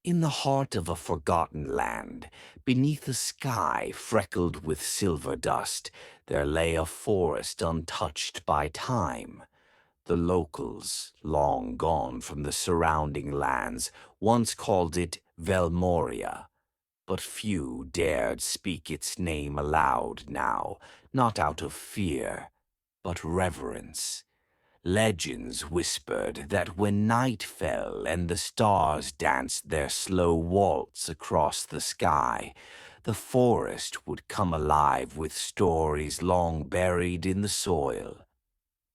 In the heart of a forgotten land, beneath a sky freckled with silver dust, there lay a forest untouched by time. The locals, long gone from the surrounding lands, once called it Velmoria, but few dared speak its name aloud now, not out of fear, but reverence. Legends whispered that when night fell and the stars danced their slow waltz across the sky, the forest would come alive with stories long buried in the soil.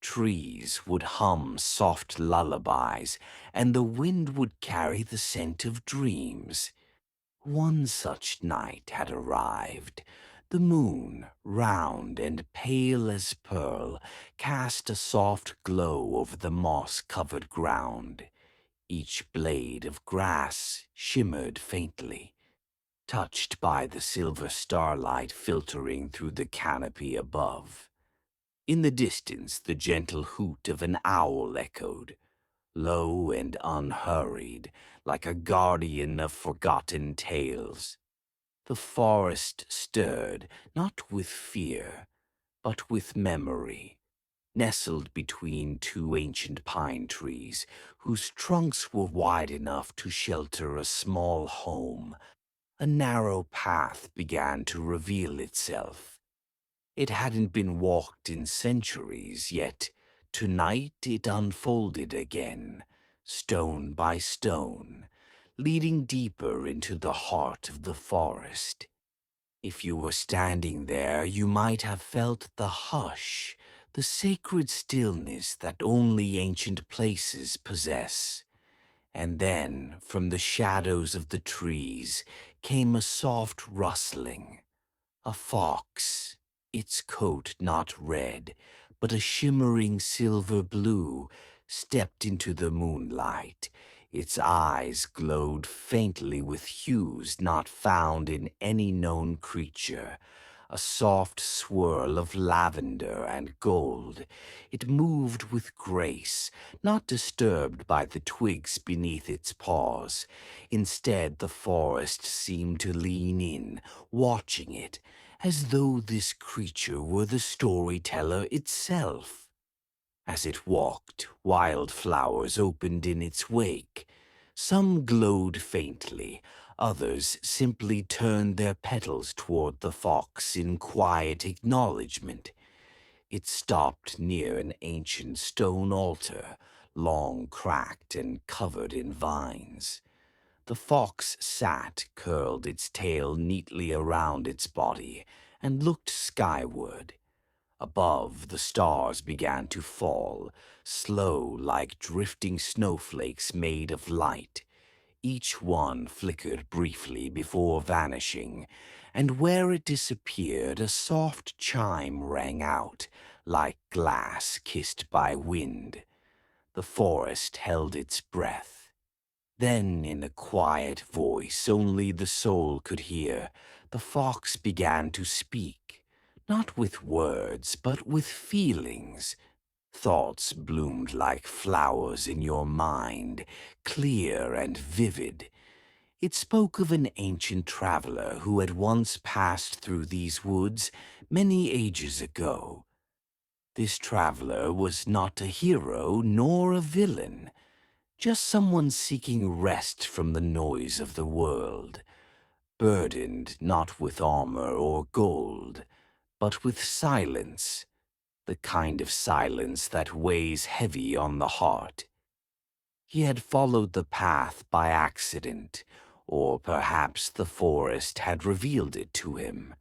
Trees would hum soft lullabies, and the wind would carry the scent of dreams. One such night had arrived. The moon, round and pale as pearl, cast a soft glow over the moss-covered ground. Each blade of grass shimmered faintly, touched by the silver starlight filtering through the canopy above. In the distance, the gentle hoot of an owl echoed, low and unhurried, like a guardian of forgotten tales. The forest stirred, not with fear, but with memory, nestled between two ancient pine trees, whose trunks were wide enough to shelter a small home. A narrow path began to reveal itself. It hadn't been walked in centuries, yet tonight it unfolded again, stone by stone, leading deeper into the heart of the forest. If you were standing there, you might have felt the hush, the sacred stillness that only ancient places possess. And then, from the shadows of the trees, came a soft rustling. A fox, its coat not red, but a shimmering silver blue, stepped into the moonlight. Its eyes glowed faintly with hues not found in any known creature. A soft swirl of lavender and gold. It moved with grace, not disturbed by the twigs beneath its paws. Instead, the forest seemed to lean in, watching it, as though this creature were the storyteller itself. As it walked, wildflowers opened in its wake. Some glowed faintly, others simply turned their petals toward the fox in quiet acknowledgement. It stopped near an ancient stone altar, long cracked and covered in vines. The fox sat, curled its tail neatly around its body, and looked skyward. Above, the stars began to fall, slow like drifting snowflakes made of light. Each one flickered briefly before vanishing, and where it disappeared, a soft chime rang out, like glass kissed by wind. The forest held its breath. Then, in a quiet voice only the soul could hear, the fox began to speak, not with words, but with feelings. Thoughts bloomed like flowers in your mind, clear and vivid. It spoke of an ancient traveler who had once passed through these woods many ages ago. This traveler was not a hero nor a villain, just someone seeking rest from the noise of the world, burdened not with armor or gold, but with silence, the kind of silence that weighs heavy on the heart. He had followed the path by accident, or perhaps the forest had revealed it to him.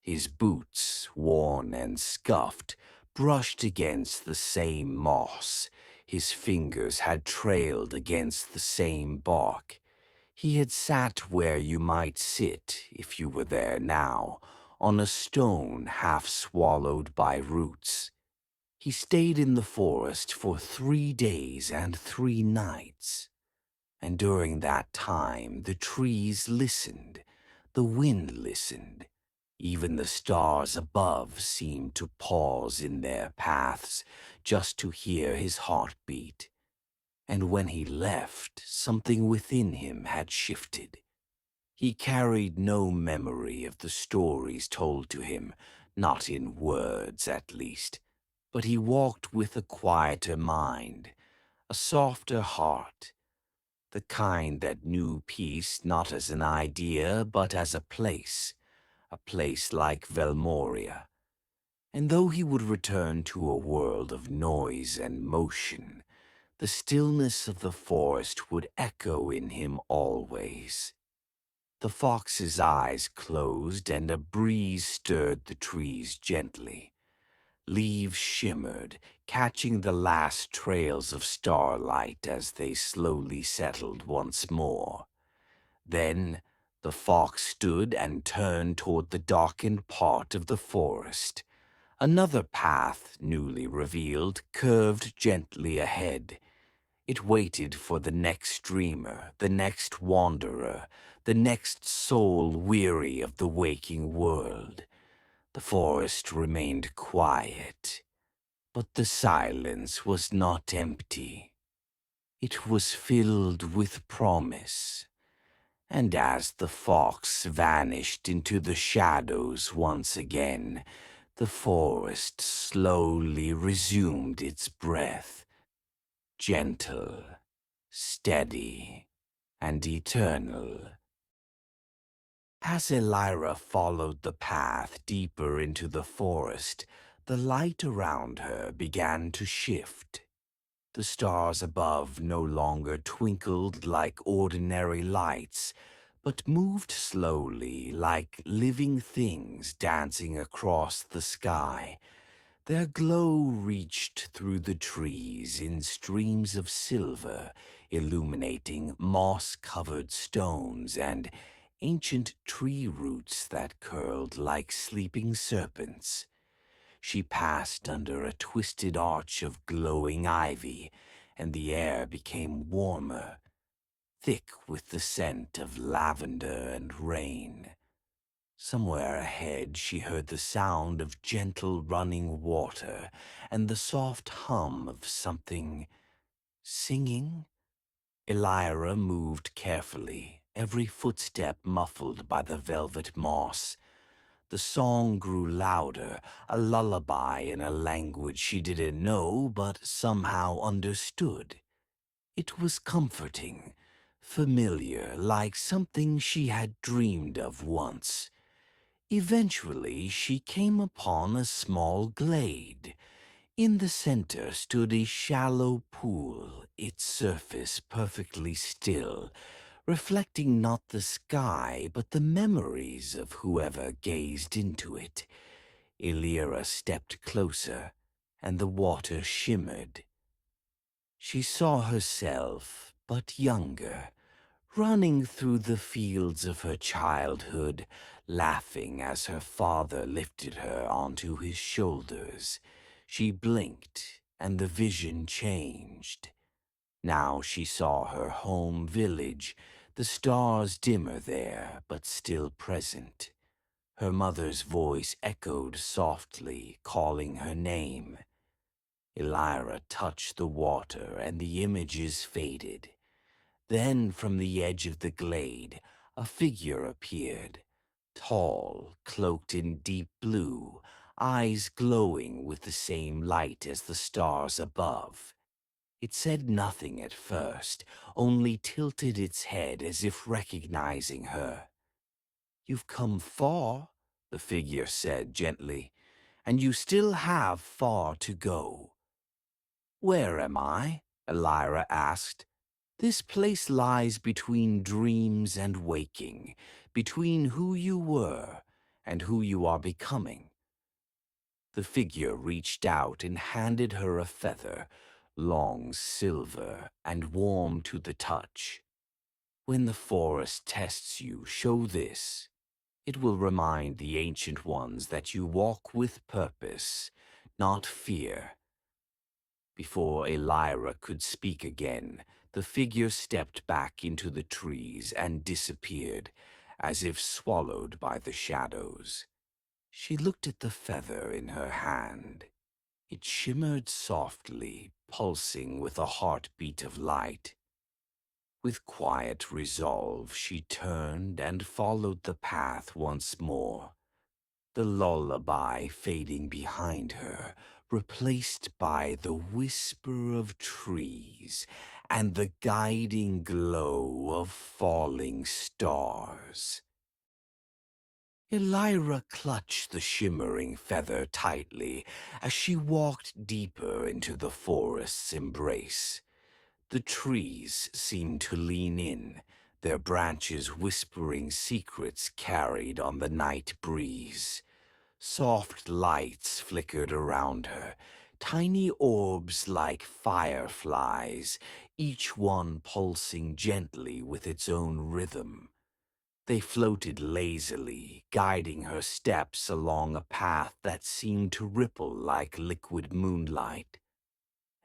His boots, worn and scuffed, brushed against the same moss. His fingers had trailed against the same bark. He had sat where you might sit, if you were there now, on a stone half swallowed by roots. He stayed in the forest for 3 days and 3 nights. And during that time the trees listened, the wind listened. Even the stars above seemed to pause in their paths just to hear his heartbeat. And when he left, something within him had shifted. He carried no memory of the stories told to him, not in words at least, but he walked with a quieter mind, a softer heart, the kind that knew peace not as an idea but as a place like Velmoria. And though he would return to a world of noise and motion, the stillness of the forest would echo in him always. The fox's eyes closed and a breeze stirred the trees gently. Leaves shimmered, catching the last trails of starlight as they slowly settled once more. Then the fox stood and turned toward the darkened part of the forest. Another path, newly revealed, curved gently ahead. It waited for the next dreamer, the next wanderer, the next soul weary of the waking world. The forest remained quiet, but the silence was not empty. It was filled with promise. And as the fox vanished into the shadows once again, the forest slowly resumed its breath, gentle, steady, and eternal. As Elira followed the path deeper into the forest, the light around her began to shift. The stars above no longer twinkled like ordinary lights, but moved slowly like living things dancing across the sky. Their glow reached through the trees in streams of silver, illuminating moss-covered stones and ancient tree roots that curled like sleeping serpents. She passed under a twisted arch of glowing ivy, and the air became warmer, thick with the scent of lavender and rain. Somewhere ahead she heard the sound of gentle running water and the soft hum of something singing. Elira moved carefully, every footstep muffled by the velvet moss. The song grew louder, a lullaby in a language she didn't know but somehow understood. It was comforting, familiar, like something she had dreamed of once. Eventually, she came upon a small glade. In the center stood a shallow pool, its surface perfectly still, reflecting not the sky but the memories of whoever gazed into it. Elira stepped closer, and the water shimmered. She saw herself, but younger, running through the fields of her childhood, laughing as her father lifted her onto his shoulders. She blinked, and the vision changed. Now she saw her home village, the stars dimmer there, but still present. Her mother's voice echoed softly, calling her name. Elira touched the water, and the images faded. Then from the edge of the glade, a figure appeared, tall, cloaked in deep blue, eyes glowing with the same light as the stars above. It said nothing at first, only tilted its head as if recognizing her. "You've come far," the figure said gently, "and you still have far to go." "Where am I?" Elira asked. "This place lies between dreams and waking, between who you were and who you are becoming." The figure reached out and handed her a feather, long silver and warm to the touch. "When the forest tests you, show this. It will remind the ancient ones that you walk with purpose, not fear." Before Elira could speak again, the figure stepped back into the trees and disappeared, as if swallowed by the shadows. She looked at the feather in her hand. It shimmered softly, pulsing with a heartbeat of light. With quiet resolve, she turned and followed the path once more, the lullaby fading behind her, replaced by the whisper of trees and the guiding glow of falling stars. Elira clutched the shimmering feather tightly as she walked deeper into the forest's embrace. The trees seemed to lean in, their branches whispering secrets carried on the night breeze. Soft lights flickered around her, tiny orbs like fireflies, each one pulsing gently with its own rhythm. They floated lazily, guiding her steps along a path that seemed to ripple like liquid moonlight.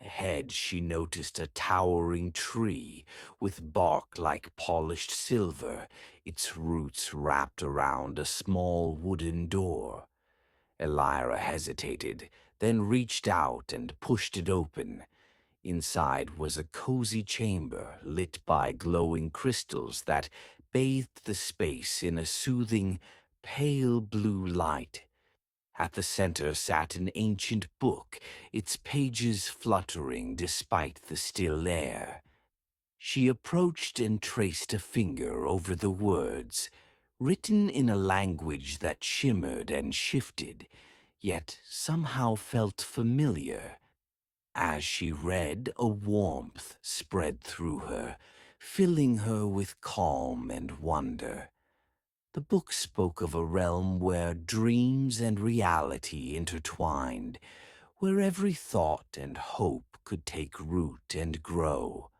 Ahead, she noticed a towering tree with bark like polished silver, its roots wrapped around a small wooden door. Elira hesitated, then reached out and pushed it open. Inside was a cozy chamber lit by glowing crystals that bathed the space in a soothing, pale blue light. At the center sat an ancient book, its pages fluttering despite the still air. She approached and traced a finger over the words, written in a language that shimmered and shifted, yet somehow felt familiar. As she read, a warmth spread through her, filling her with calm and wonder. The book spoke of a realm where dreams and reality intertwined, where every thought and hope could take root and grow.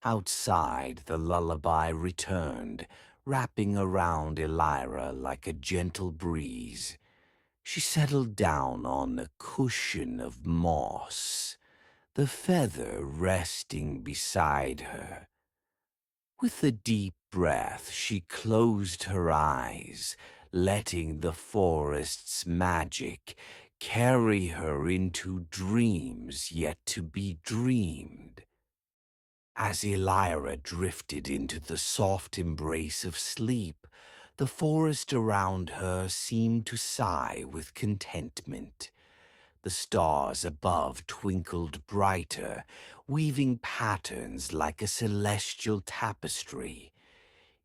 Outside, the lullaby returned, wrapping around Elira like a gentle breeze. She settled down on a cushion of moss, the feather resting beside her. With a deep breath, she closed her eyes, letting the forest's magic carry her into dreams yet to be dreamed. As Elira drifted into the soft embrace of sleep, the forest around her seemed to sigh with contentment. The stars above twinkled brighter, weaving patterns like a celestial tapestry.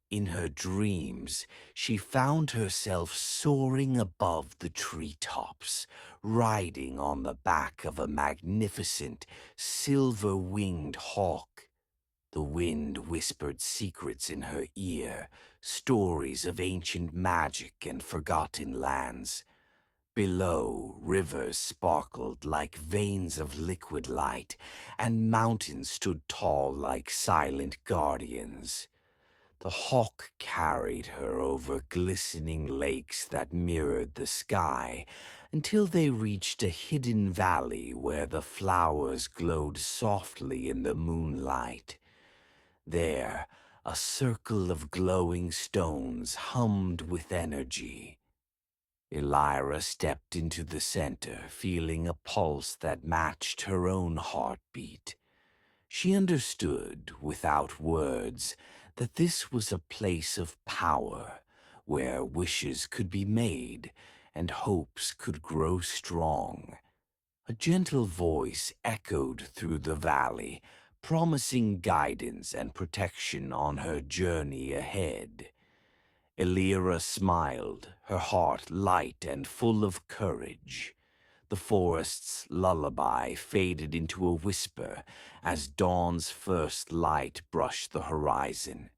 In her dreams, she found herself soaring above the treetops, riding on the back of a magnificent, silver-winged hawk. The wind whispered secrets in her ear, stories of ancient magic and forgotten lands. Below, rivers sparkled like veins of liquid light, and mountains stood tall like silent guardians. The hawk carried her over glistening lakes that mirrored the sky until they reached a hidden valley where the flowers glowed softly in the moonlight. There, a circle of glowing stones hummed with energy. Elira stepped into the center, feeling a pulse that matched her own heartbeat. She understood, without words, that this was a place of power, where wishes could be made and hopes could grow strong. A gentle voice echoed through the valley, promising guidance and protection on her journey ahead. Elira smiled, her heart light and full of courage. The forest's lullaby faded into a whisper as dawn's first light brushed the horizon.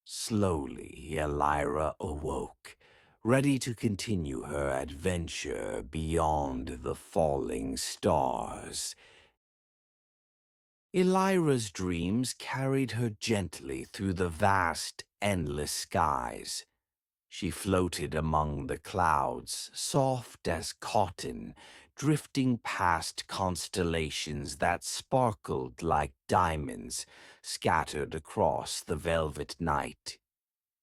Slowly, Elira awoke, ready to continue her adventure beyond the falling stars. Elira's dreams carried her gently through the vast, endless skies. She floated among the clouds, soft as cotton, drifting past constellations that sparkled like diamonds scattered across the velvet night.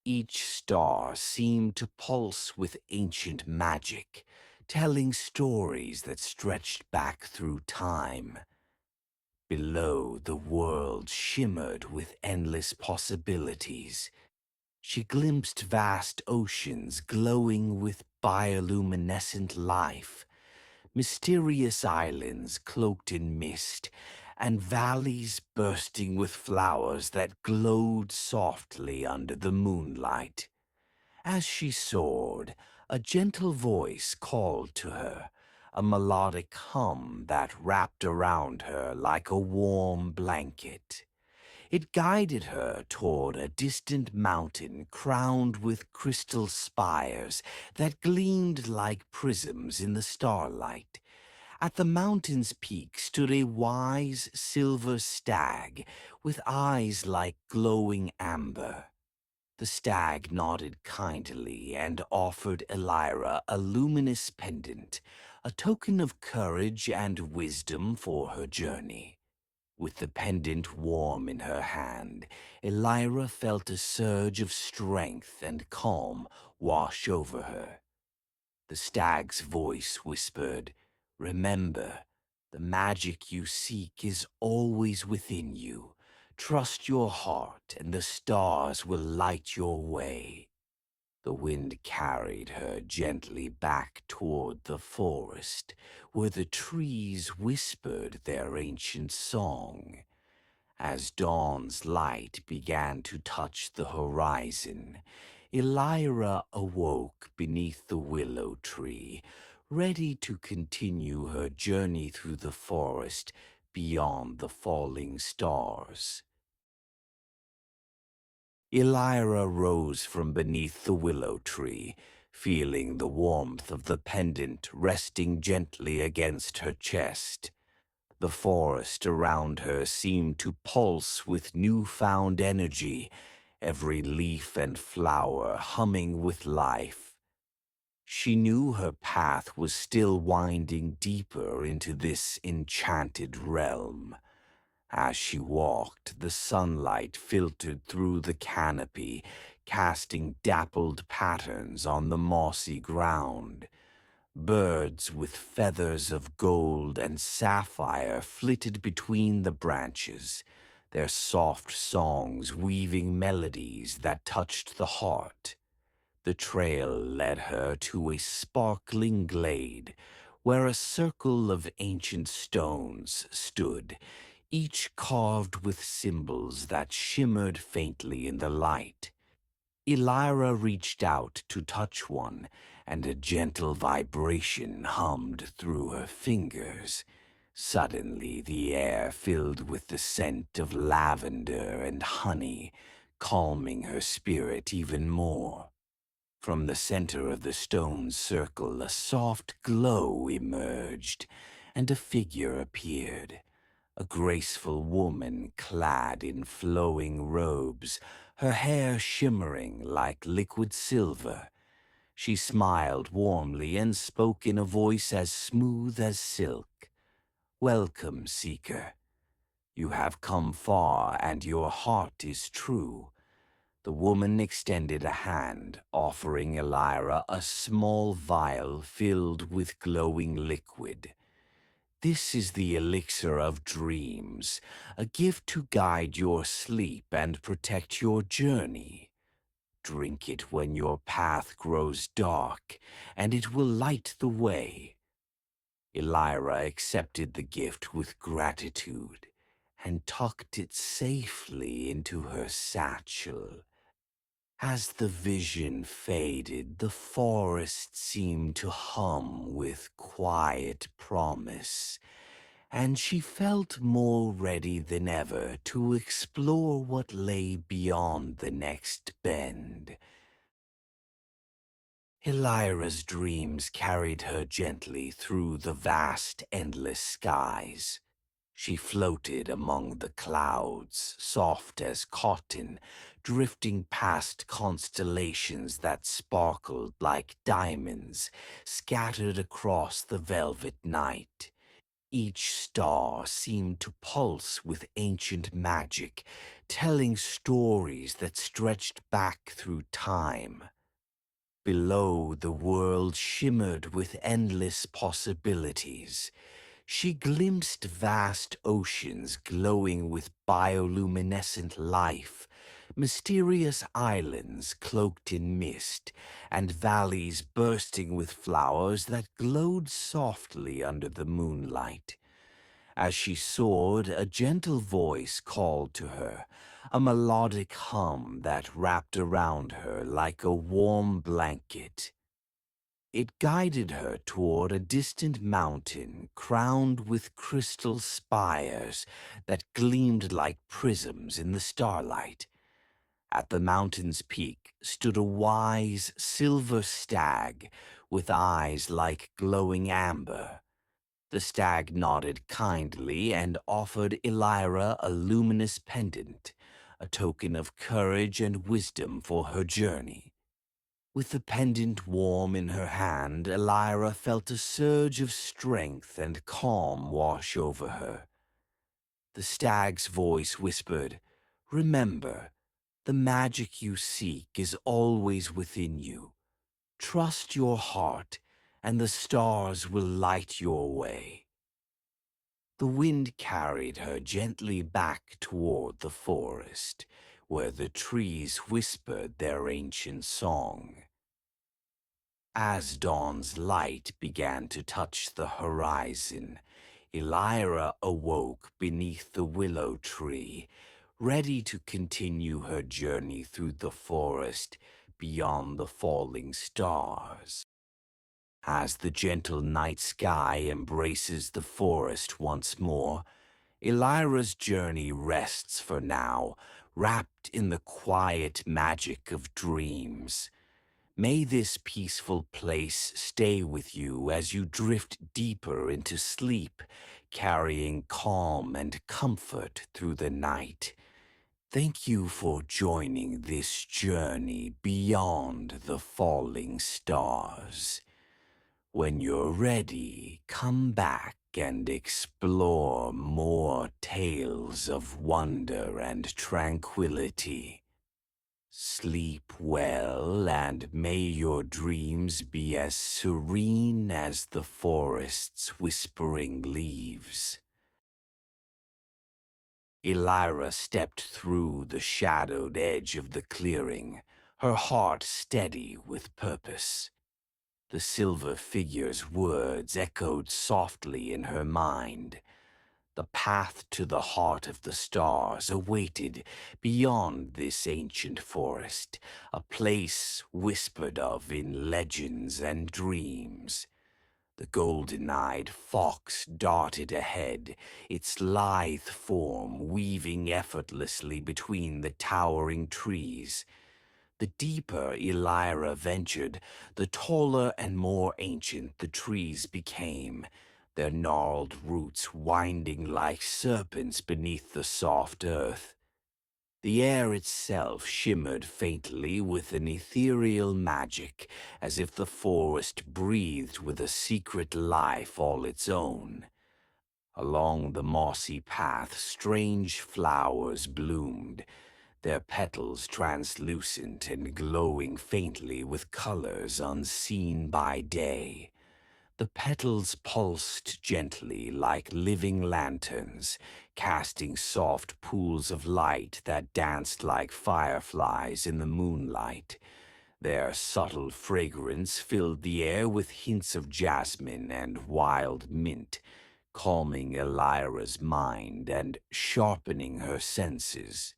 Each star seemed to pulse with ancient magic, telling stories that stretched back through time. Below, the world shimmered with endless possibilities. She glimpsed vast oceans glowing with bioluminescent life, mysterious islands cloaked in mist, and valleys bursting with flowers that glowed softly under the moonlight. As she soared, a gentle voice called to her, a melodic hum that wrapped around her like a warm blanket. It guided her toward a distant mountain crowned with crystal spires that gleamed like prisms in the starlight. At the mountain's peak stood a wise silver stag with eyes like glowing amber. The stag nodded kindly and offered Elira a luminous pendant, a token of courage and wisdom for her journey. With the pendant warm in her hand, Elira felt a surge of strength and calm wash over her. The stag's voice whispered, "Remember, the magic you seek is always within you. Trust your heart, and the stars will light your way." The wind carried her gently back toward the forest, where the trees whispered their ancient song. As dawn's light began to touch the horizon, Elira awoke beneath the willow tree, ready to continue her journey through the forest beyond the falling stars. Elira rose from beneath the willow tree, feeling the warmth of the pendant resting gently against her chest. The forest around her seemed to pulse with newfound energy, every leaf and flower humming with life. She knew her path was still winding deeper into this enchanted realm. As she walked, the sunlight filtered through the canopy, casting dappled patterns on the mossy ground. Birds with feathers of gold and sapphire flitted between the branches, their soft songs weaving melodies that touched the heart. The trail led her to a sparkling glade, where a circle of ancient stones stood, each carved with symbols that shimmered faintly in the light. Elira reached out to touch one, and a gentle vibration hummed through her fingers. Suddenly, the air filled with the scent of lavender and honey, calming her spirit even more. From the center of the stone circle, a soft glow emerged, and a figure appeared. A graceful woman clad in flowing robes, her hair shimmering like liquid silver. She smiled warmly and spoke in a voice as smooth as silk. "Welcome, seeker. You have come far, and your heart is true." The woman extended a hand, offering Elira a small vial filled with glowing liquid. "This is the elixir of dreams, a gift to guide your sleep and protect your journey. Drink it when your path grows dark, and it will light the way." Elira accepted the gift with gratitude and tucked it safely into her satchel. As the vision faded, the forest seemed to hum with quiet promise, and she felt more ready than ever to explore what lay beyond the next bend. Elira's dreams carried her gently through the vast, endless skies. She floated among the clouds, soft as cotton, drifting past constellations that sparkled like diamonds scattered across the velvet night. Each star seemed to pulse with ancient magic, telling stories that stretched back through time. Below, the world shimmered with endless possibilities. She glimpsed vast oceans glowing with bioluminescent life, mysterious islands cloaked in mist, and valleys bursting with flowers that glowed softly under the moonlight. As she soared, a gentle voice called to her, a melodic hum that wrapped around her like a warm blanket. It guided her toward a distant mountain crowned with crystal spires that gleamed like prisms in the starlight. At the mountain's peak stood a wise silver stag with eyes like glowing amber. The stag nodded kindly and offered Elira a luminous pendant, a token of courage and wisdom for her journey. With the pendant warm in her hand, Elira felt a surge of strength and calm wash over her. The stag's voice whispered, "Remember, the magic you seek is always within you. Trust your heart, and the stars will light your way." The wind carried her gently back toward the forest, where the trees whispered their ancient song. As dawn's light began to touch the horizon, Elira awoke beneath the willow tree, ready to continue her journey through the forest beyond the falling stars. As the gentle night sky embraces the forest once more, Elira's journey rests for now, wrapped in the quiet magic of dreams. May this peaceful place stay with you as you drift deeper into sleep, carrying calm and comfort through the night. Thank you for joining this journey beyond the falling stars. When you're ready, come back and explore more tales of wonder and tranquility. Sleep well, and may your dreams be as serene as the forest's whispering leaves. Elira stepped through the shadowed edge of the clearing, her heart steady with purpose. The silver figure's words echoed softly in her mind. The path to the heart of the stars awaited beyond this ancient forest, a place whispered of in legends and dreams. The golden-eyed fox darted ahead, its lithe form weaving effortlessly between the towering trees. The deeper Elira ventured, the taller and more ancient the trees became, their gnarled roots winding like serpents beneath the soft earth. The air itself shimmered faintly with an ethereal magic, as if the forest breathed with a secret life all its own. Along the mossy path, strange flowers bloomed, their petals translucent and glowing faintly with colors unseen by day. The petals pulsed gently like living lanterns, casting soft pools of light that danced like fireflies in the moonlight. Their subtle fragrance filled the air with hints of jasmine and wild mint, calming Elira's mind and sharpening her senses.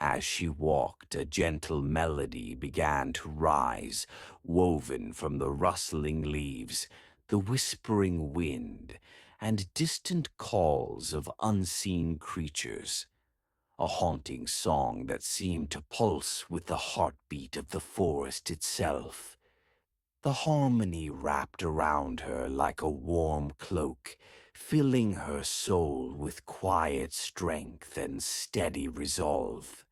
As she walked, a gentle melody began to rise, woven from the rustling leaves, the whispering wind, and distant calls of unseen creatures. A haunting song that seemed to pulse with the heartbeat of the forest itself. The harmony wrapped around her like a warm cloak, filling her soul with quiet strength and steady resolve.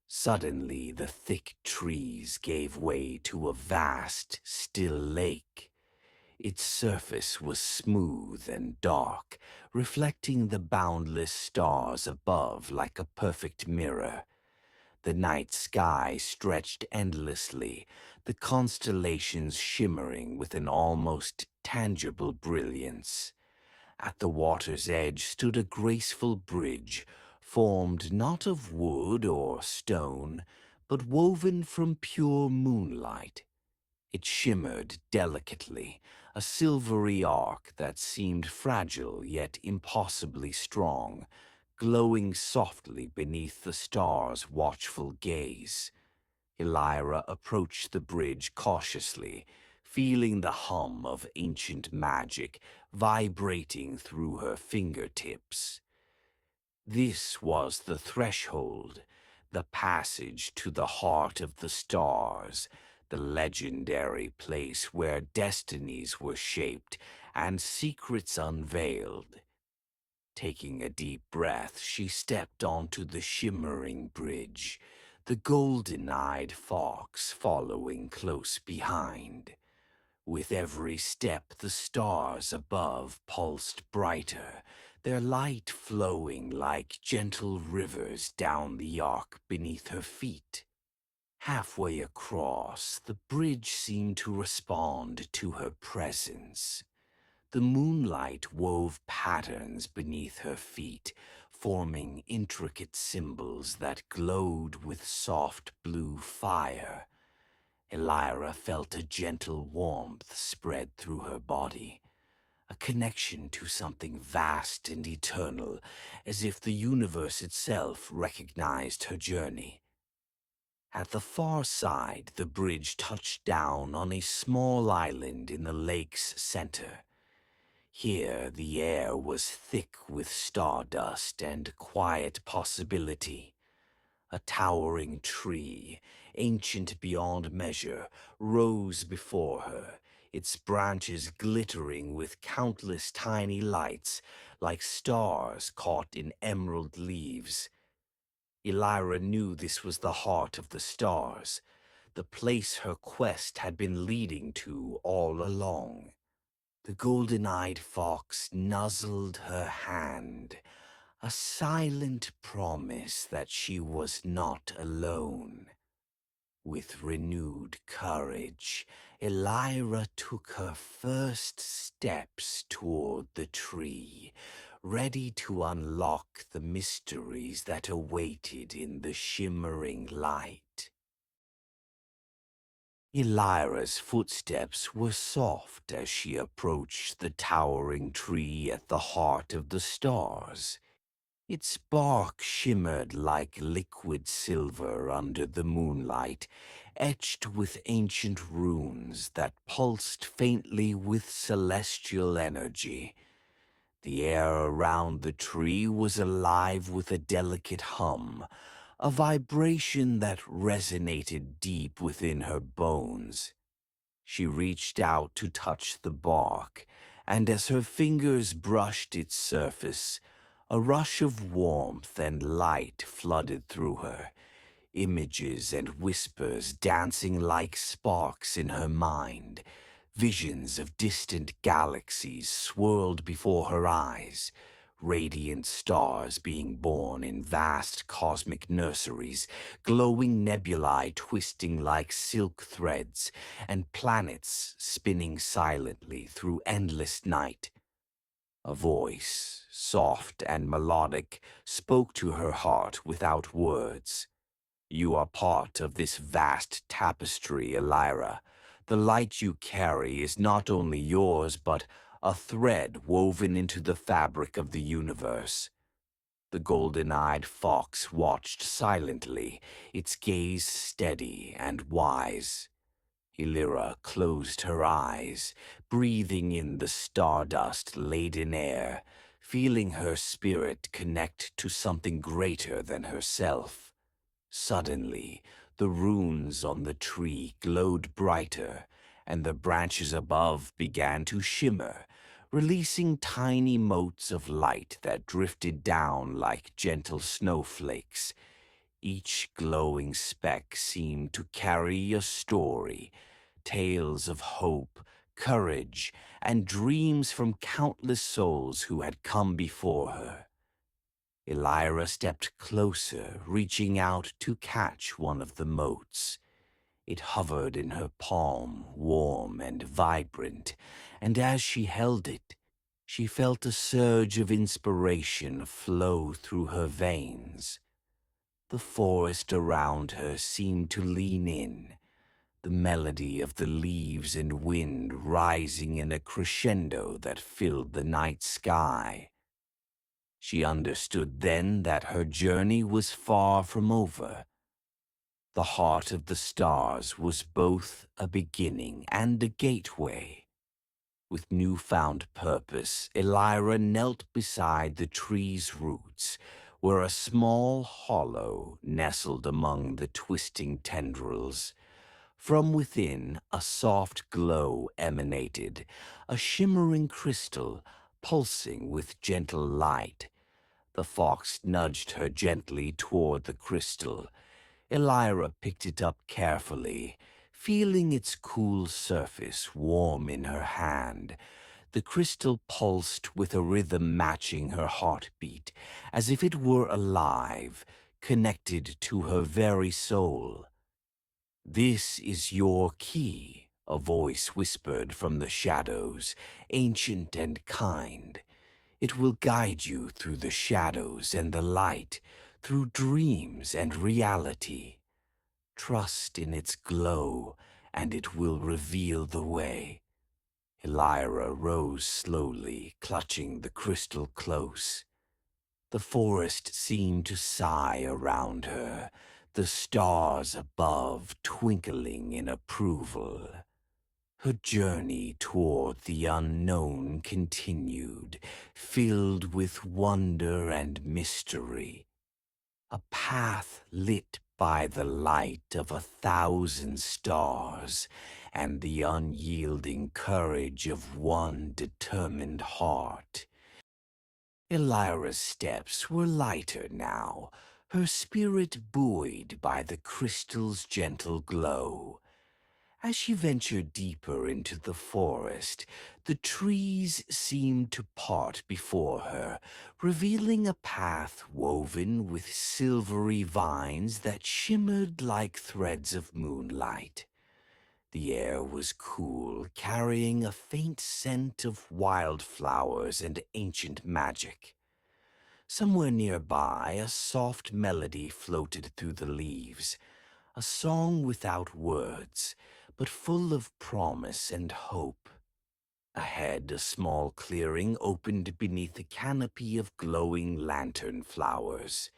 Suddenly, the thick trees gave way to a vast, still lake. Its surface was smooth and dark, reflecting the boundless stars above like a perfect mirror. The night sky stretched endlessly, the constellations shimmering with an almost tangible brilliance. At the water's edge stood a graceful bridge, formed not of wood or stone, but woven from pure moonlight. It shimmered delicately, a silvery arc that seemed fragile yet impossibly strong, glowing softly beneath the stars' watchful gaze. Elira approached the bridge cautiously, feeling the hum of ancient magic vibrating through her fingertips. This was the threshold, the passage to the heart of the stars, the legendary place where destinies were shaped and secrets unveiled. Taking a deep breath, she stepped onto the shimmering bridge, the golden-eyed fox following close behind. With every step, the stars above pulsed brighter, their light flowing like gentle rivers down the arc beneath her feet. Halfway across, the bridge seemed to respond to her presence. The moonlight wove patterns beneath her feet, forming intricate symbols that glowed with soft blue fire. Elira felt a gentle warmth spread through her body, a connection to something vast and eternal, as if the universe itself recognized her journey. At the far side, the bridge touched down on a small island in the lake's center. Here the air was thick with stardust and quiet possibility. A towering tree, ancient beyond measure, rose before her, its branches glittering with countless tiny lights like stars caught in emerald leaves. Elira knew this was the heart of the stars, the place her quest had been leading to all along. The golden-eyed fox nuzzled her hand, a silent promise that she was not alone. With renewed courage, Elira took her first steps toward the tree, ready to unlock the mysteries that awaited in the shimmering light. Elira's footsteps were soft as she approached the towering tree at the heart of the stars. Its bark shimmered like liquid silver under the moonlight, etched with ancient runes that pulsed faintly with celestial energy. The air around the tree was alive with a delicate hum, a vibration that resonated deep within her bones. She reached out to touch the bark, and as her fingers brushed its surface, a rush of warmth and light flooded through her, images and whispers dancing like sparks in her mind. Visions of distant galaxies swirled before her eyes, radiant stars being born in vast cosmic nurseries, glowing nebulae twisting like silk threads, and planets spinning silently through endless night. A voice, soft and melodic, spoke to her heart without words. "You are part of this vast tapestry, Elira. The light you carry is not only yours, but a thread woven into the fabric of the universe." The golden-eyed fox watched silently, its gaze steady and wise. Elira closed her eyes, breathing in the stardust-laden air, feeling her spirit connect to something greater than herself. Suddenly, the runes on the tree glowed brighter, and the branches above began to shimmer, releasing tiny motes of light that drifted down like gentle snowflakes. Each glowing speck seemed to carry a story, tales of hope, courage, and dreams from countless souls who had come before her. Elira stepped closer, reaching out to catch one of the motes. It hovered in her palm, warm and vibrant, and as she held it, she felt a surge of inspiration flow through her veins. The forest around her seemed to lean in, the melody of the leaves and wind rising in a crescendo that filled the night sky. She understood then that her journey was far from over. The heart of the stars was both a beginning and a gateway. With newfound purpose, Elira knelt beside the tree's roots, where a small hollow nestled among the twisting tendrils. From within, a soft glow emanated, a shimmering crystal pulsing with gentle light. The fox nudged her gently toward the crystal. Elira picked it up carefully, feeling its cool surface warm in her hand. The crystal pulsed with a rhythm matching her heartbeat, as if it were alive, connected to her very soul. "This is your key," a voice whispered from the shadows, ancient and kind. "It will guide you through the shadows and the light, through dreams and reality. Trust in its glow, and it will reveal the way." Elira rose slowly, clutching the crystal close. The forest seemed to sigh around her, the stars above twinkling in approval. Her journey toward the unknown continued, filled with wonder and mystery. A path lit by the light of 1,000 stars and the unyielding courage of one determined heart. Elira's steps were lighter now, her spirit buoyed by the crystal's gentle glow. As she ventured deeper into the forest, the trees seemed to part before her, revealing a path woven with silvery vines that shimmered like threads of moonlight. The air was cool, carrying a faint scent of wildflowers and ancient magic. Somewhere nearby, a soft melody floated through the leaves, a song without words, but full of promise and hope. Ahead, a small clearing opened beneath a canopy of glowing lantern flowers.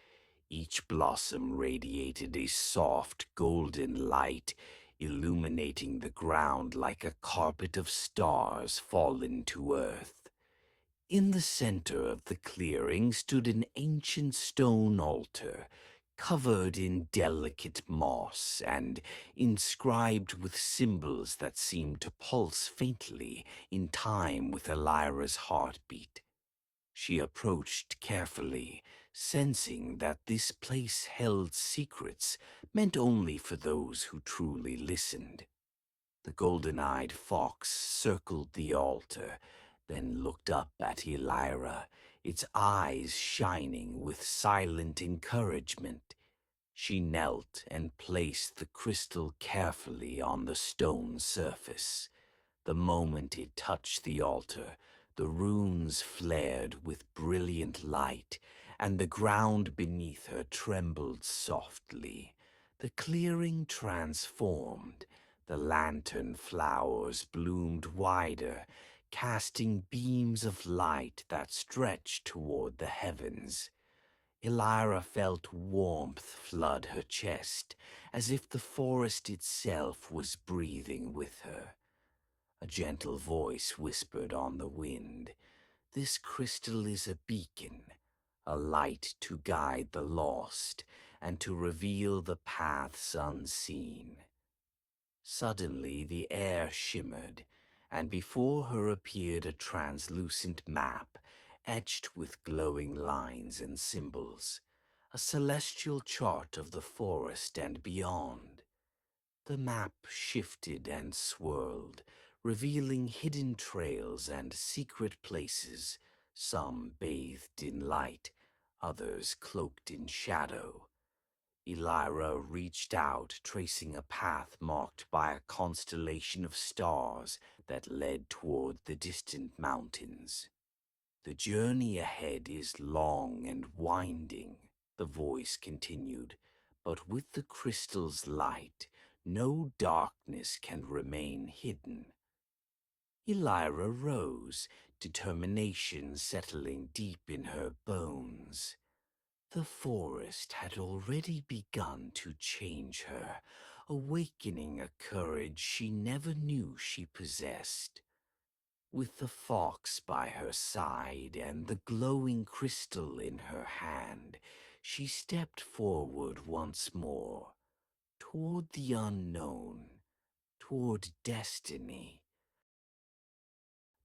Each blossom radiated a soft, golden light, illuminating the ground like a carpet of stars fallen to earth. In the center of the clearing stood an ancient stone altar, covered in delicate moss and inscribed with symbols that seemed to pulse faintly in time with Elira's heartbeat. She approached carefully, sensing that this place held secrets meant only for those who truly listened. The golden-eyed fox circled the altar, then looked up at Elira, its eyes shining with silent encouragement. She knelt and placed the crystal carefully on the stone surface. The moment it touched the altar, the runes flared with brilliant light, and the ground beneath her trembled softly. The clearing transformed. The lantern flowers bloomed wider, casting beams of light that stretched toward the heavens. Elira felt warmth flood her chest, as if the forest itself was breathing with her. A gentle voice whispered on the wind, "This crystal is a beacon, a light to guide the lost and to reveal the paths unseen." Suddenly the air shimmered, and before her appeared a translucent map, etched with glowing lines and symbols, a celestial chart of the forest and beyond. The map shifted and swirled, revealing hidden trails and secret places, some bathed in light, others cloaked in shadow. Elira reached out, tracing a path marked by a constellation of stars that led toward the distant mountains. The journey ahead is long and winding, the voice continued, but with the crystal's light, no darkness can remain hidden. Elira rose, determination settling deep in her bones. The forest had already begun to change her, awakening a courage she never knew she possessed. With the fox by her side and the glowing crystal in her hand, she stepped forward once more, toward the unknown, toward destiny.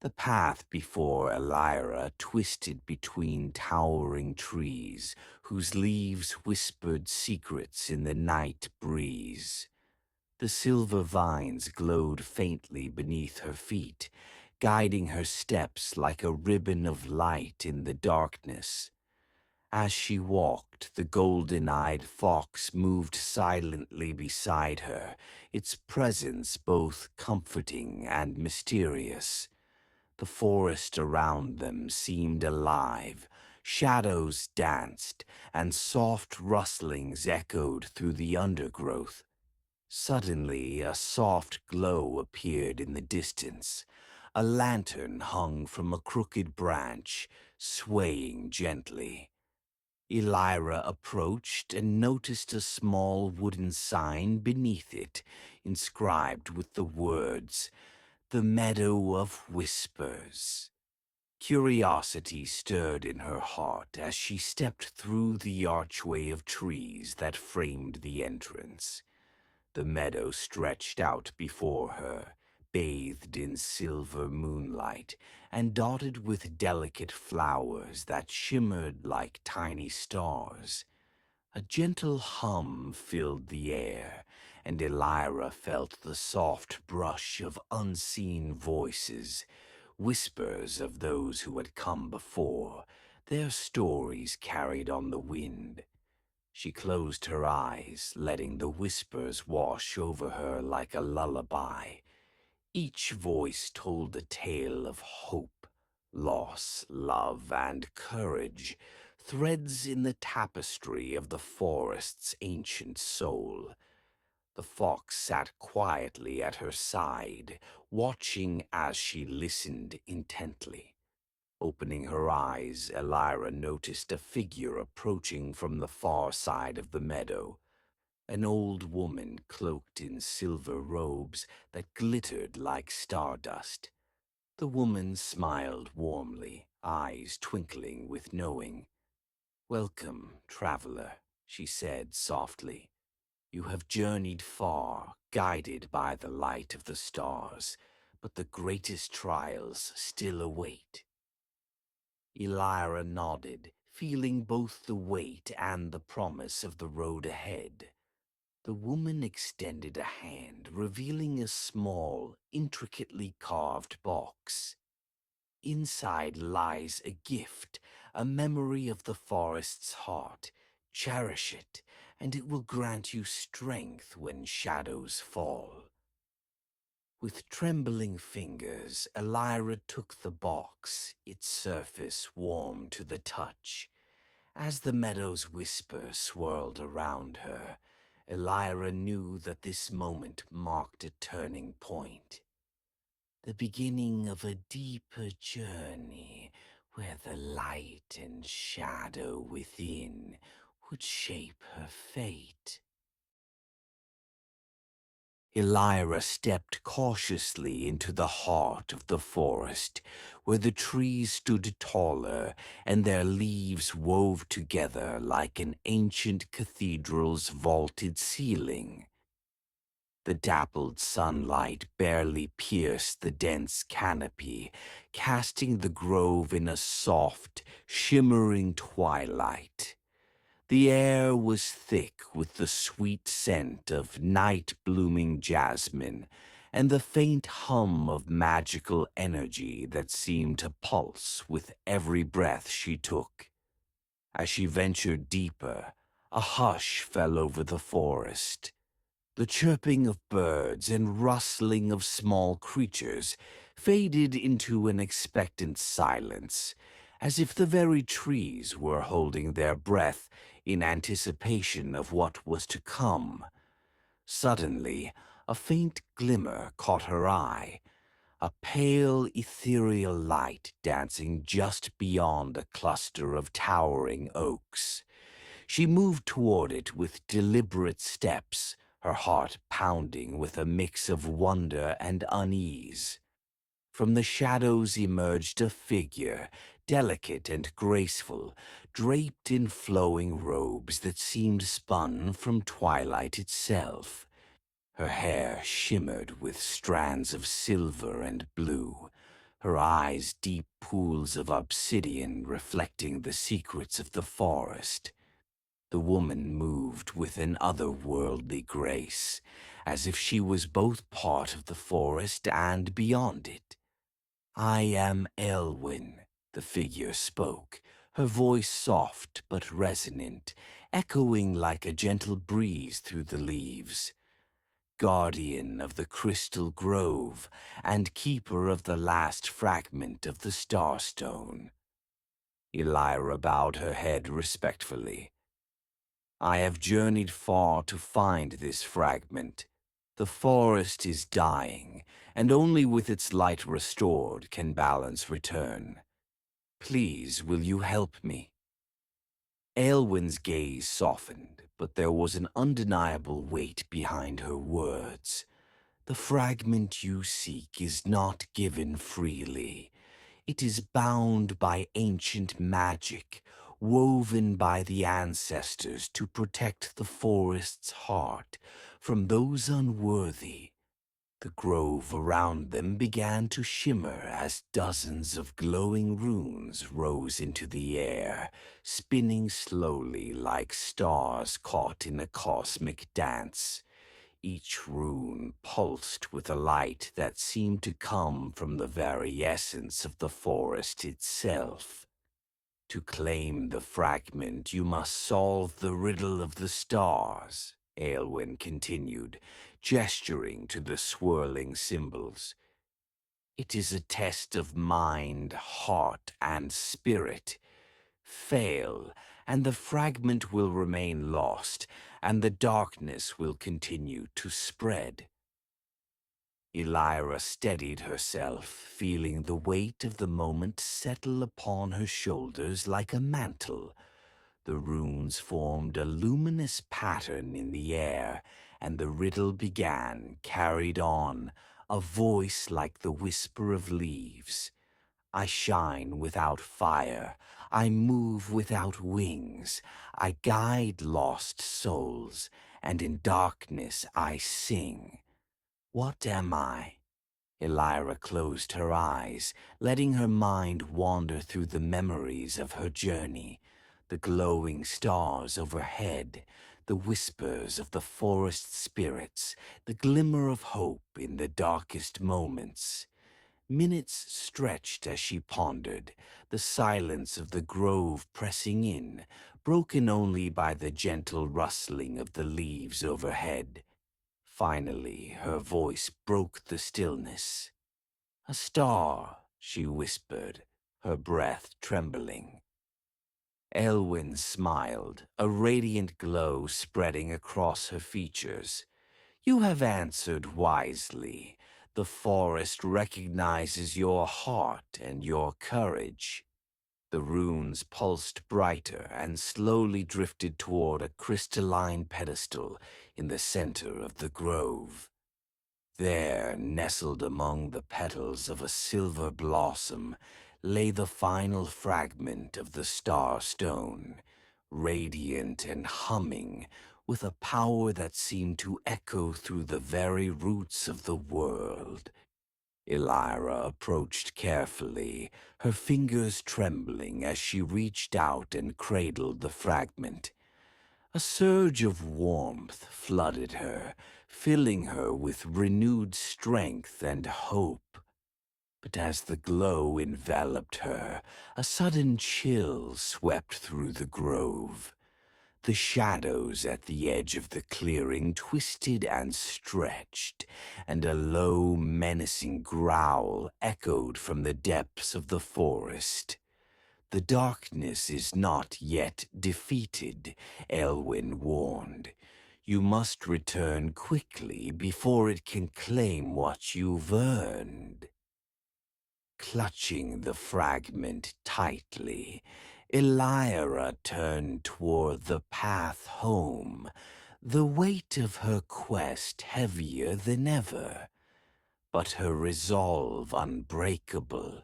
The path before Elira twisted between towering trees, whose leaves whispered secrets in the night breeze. The silver vines glowed faintly beneath her feet, guiding her steps like a ribbon of light in the darkness. As she walked, the golden-eyed fox moved silently beside her, its presence both comforting and mysterious. The forest around them seemed alive. Shadows danced, and soft rustlings echoed through the undergrowth. Suddenly, a soft glow appeared in the distance. A lantern hung from a crooked branch, swaying gently. Elira approached and noticed a small wooden sign beneath it, inscribed with the words, "The Meadow of Whispers." Curiosity stirred in her heart as she stepped through the archway of trees that framed the entrance. The meadow stretched out before her, bathed in silver moonlight and dotted with delicate flowers that shimmered like tiny stars. A gentle hum filled the air, and Elira felt the soft brush of unseen voices, whispers of those who had come before, their stories carried on the wind. She closed her eyes, letting the whispers wash over her like a lullaby. Each voice told a tale of hope, loss, love, and courage, threads in the tapestry of the forest's ancient soul. The fox sat quietly at her side, watching as she listened intently. Opening her eyes, Elira noticed a figure approaching from the far side of the meadow. An old woman cloaked in silver robes that glittered like stardust. The woman smiled warmly, eyes twinkling with knowing. "Welcome, traveler," she said softly. "You have journeyed far, guided by the light of the stars, but the greatest trials still await." Elira nodded, feeling both the weight and the promise of the road ahead. The woman extended a hand, revealing a small, intricately carved box. "Inside lies a gift, a memory of the forest's heart. Cherish it, and it will grant you strength when shadows fall." With trembling fingers, Elira took the box, its surface warm to the touch. As the meadow's whisper swirled around her, Elira knew that this moment marked a turning point. The beginning of a deeper journey where the light and shadow within would shape her fate. Elira stepped cautiously into the heart of the forest, where the trees stood taller and their leaves wove together like an ancient cathedral's vaulted ceiling. The dappled sunlight barely pierced the dense canopy, casting the grove in a soft, shimmering twilight. The air was thick with the sweet scent of night-blooming jasmine and the faint hum of magical energy that seemed to pulse with every breath she took. As she ventured deeper, a hush fell over the forest. The chirping of birds and rustling of small creatures faded into an expectant silence, as if the very trees were holding their breath in anticipation of what was to come. Suddenly, a faint glimmer caught her eye, a pale, ethereal light dancing just beyond a cluster of towering oaks. She moved toward it with deliberate steps, her heart pounding with a mix of wonder and unease. From the shadows emerged a figure, delicate and graceful, draped in flowing robes that seemed spun from twilight itself. Her hair shimmered with strands of silver and blue, her eyes deep pools of obsidian reflecting the secrets of the forest. The woman moved with an otherworldly grace, as if she was both part of the forest and beyond it. "I am Elwyn," the figure spoke, her voice soft but resonant, echoing like a gentle breeze through the leaves. "Guardian of the crystal grove and keeper of the last fragment of the starstone." Elira bowed her head respectfully. "I have journeyed far to find this fragment. The forest is dying, and only with its light restored can balance return. Please, will you help me?" Aelwyn's gaze softened, but there was an undeniable weight behind her words. "The fragment you seek is not given freely. It is bound by ancient magic, woven by the ancestors to protect the forest's heart from those unworthy." The grove around them began to shimmer as dozens of glowing runes rose into the air, spinning slowly like stars caught in a cosmic dance. Each rune pulsed with a light that seemed to come from the very essence of the forest itself. "To claim the fragment, you must solve the riddle of the stars," Aelwyn continued, gesturing to the swirling symbols. "It is a test of mind, heart, and spirit. Fail, and the fragment will remain lost, and the darkness will continue to spread." Elira steadied herself, feeling the weight of the moment settle upon her shoulders like a mantle. The runes formed a luminous pattern in the air, and the riddle began, carried on, a voice like the whisper of leaves. "I shine without fire. I move without wings. I guide lost souls, and in darkness I sing. What am I?" Elira closed her eyes, letting her mind wander through the memories of her journey. The glowing stars overhead, the whispers of the forest spirits, the glimmer of hope in the darkest moments. Minutes stretched as she pondered, the silence of the grove pressing in, broken only by the gentle rustling of the leaves overhead. Finally, her voice broke the stillness. "A star," she whispered, her breath trembling. Elwyn smiled, a radiant glow spreading across her features. "You have answered wisely. The forest recognizes your heart and your courage." The runes pulsed brighter and slowly drifted toward a crystalline pedestal in the center of the grove. There, nestled among the petals of a silver blossom, lay the final fragment of the star stone, radiant and humming, with a power that seemed to echo through the very roots of the world. Elira approached carefully, her fingers trembling as she reached out and cradled the fragment. A surge of warmth flooded her, filling her with renewed strength and hope. But as the glow enveloped her, a sudden chill swept through the grove. The shadows at the edge of the clearing twisted and stretched, and a low, menacing growl echoed from the depths of the forest. The darkness is not yet defeated, Elwyn warned. You must return quickly before it can claim what you've earned. Clutching the fragment tightly, Elira turned toward the path home, the weight of her quest heavier than ever, but her resolve unbreakable.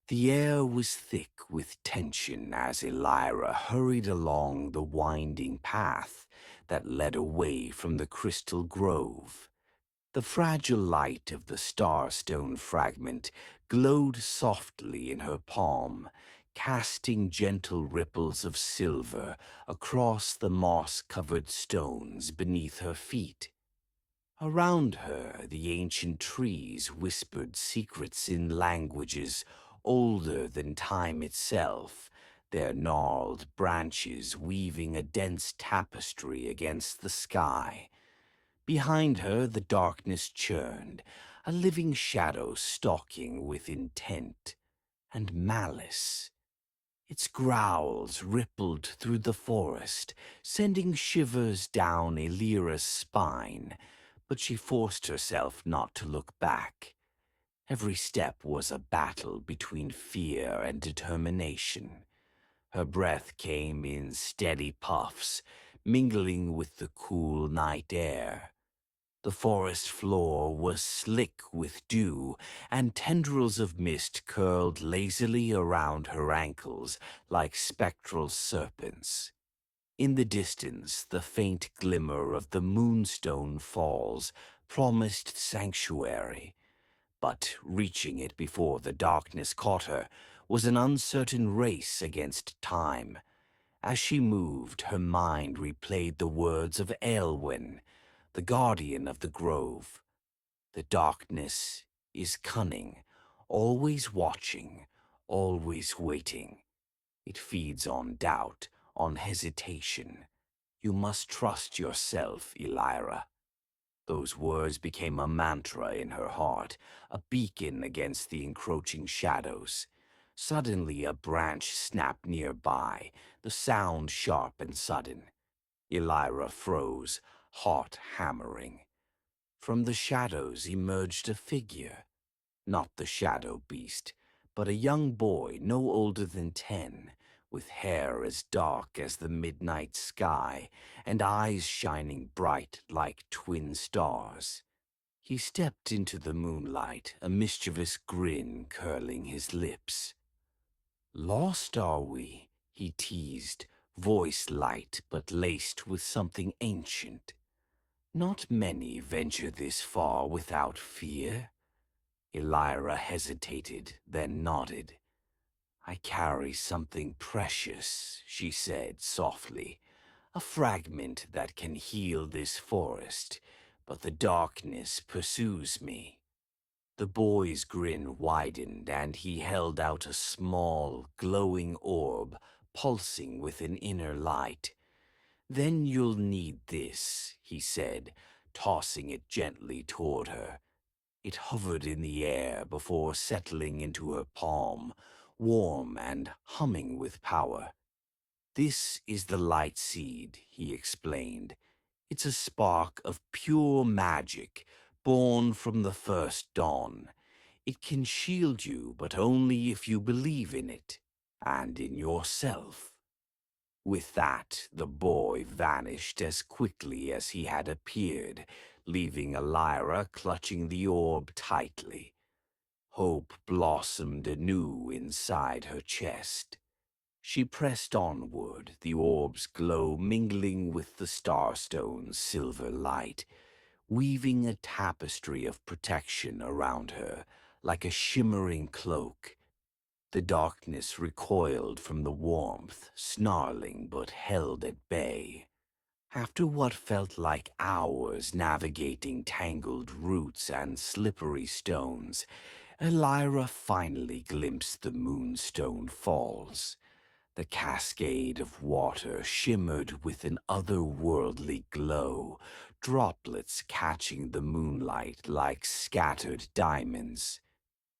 The air was thick with tension as Elira hurried along the winding path that led away from the crystal grove. The fragile light of the starstone fragment glowed softly in her palm, casting gentle ripples of silver across the moss-covered stones beneath her feet. Around her, the ancient trees whispered secrets in languages older than time itself, their gnarled branches weaving a dense tapestry against the sky. Behind her, the darkness churned, a living shadow stalking with intent and malice. Its growls rippled through the forest, sending shivers down Elira's spine, but she forced herself not to look back. Every step was a battle between fear and determination. Her breath came in steady puffs, mingling with the cool night air. The forest floor was slick with dew, and tendrils of mist curled lazily around her ankles like spectral serpents. In the distance, the faint glimmer of the Moonstone Falls promised sanctuary, but reaching it before the darkness caught her was an uncertain race against time. As she moved, her mind replayed the words of Aelwyn, the guardian of the grove. The darkness is cunning, always watching, always waiting. It feeds on doubt, on hesitation. You must trust yourself, Elira. Those words became a mantra in her heart, a beacon against the encroaching shadows. Suddenly a branch snapped nearby, the sound sharp and sudden. Elira froze, heart hammering. From the shadows emerged a figure, not the shadow beast, but a young boy no older than 10, with hair as dark as the midnight sky and eyes shining bright like twin stars. He stepped into the moonlight, a mischievous grin curling his lips. "Lost are we?" he teased, voice light but laced with something ancient. "Not many venture this far without fear." Elira hesitated, then nodded. "I carry something precious," she said softly. "A fragment that can heal this forest, but the darkness pursues me." The boy's grin widened and he held out a small, glowing orb, pulsing with an inner light. "Then you'll need this," he said, tossing it gently toward her. It hovered in the air before settling into her palm, warm and humming with power. "This is the light seed," he explained. "It's a spark of pure magic, born from the first dawn. It can shield you, but only if you believe in it, and in yourself." With that, the boy vanished as quickly as he had appeared, leaving Elira clutching the orb tightly. Hope blossomed anew inside her chest. She pressed onward, the orb's glow mingling with the starstone's silver light, weaving a tapestry of protection around her, like a shimmering cloak. The darkness recoiled from the warmth, snarling but held at bay. After what felt like hours navigating tangled roots and slippery stones, Elira finally glimpsed the Moonstone Falls. The cascade of water shimmered with an otherworldly glow, droplets catching the moonlight like scattered diamonds.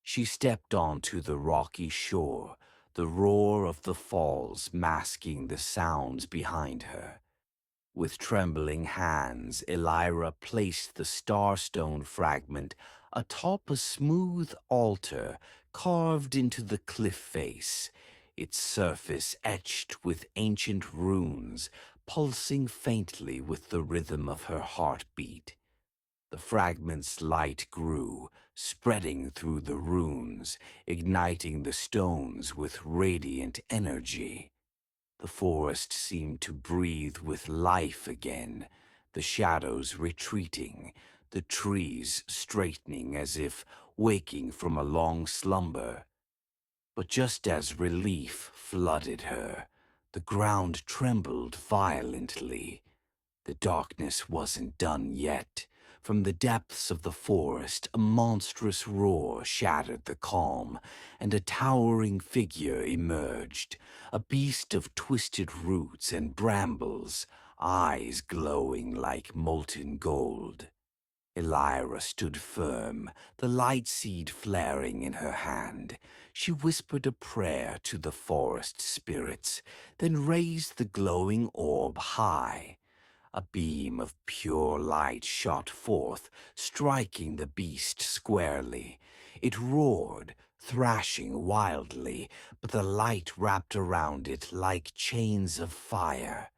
She stepped onto the rocky shore, the roar of the falls masking the sounds behind her. With trembling hands, Elira placed the starstone fragment atop a smooth altar carved into the cliff face, its surface etched with ancient runes, pulsing faintly with the rhythm of her heartbeat. The fragment's light grew, spreading through the runes, igniting the stones with radiant energy. The forest seemed to breathe with life again, the shadows retreating, the trees straightening as if waking from a long slumber. But just as relief flooded her, the ground trembled violently. The darkness wasn't done yet. From the depths of the forest, a monstrous roar shattered the calm, and a towering figure emerged, a beast of twisted roots and brambles, eyes glowing like molten gold. Elira stood firm, the light seed flaring in her hand. She whispered a prayer to the forest spirits, then raised the glowing orb high. A beam of pure light shot forth, striking the beast squarely. It roared, thrashing wildly, but the light wrapped around it like chains of fire.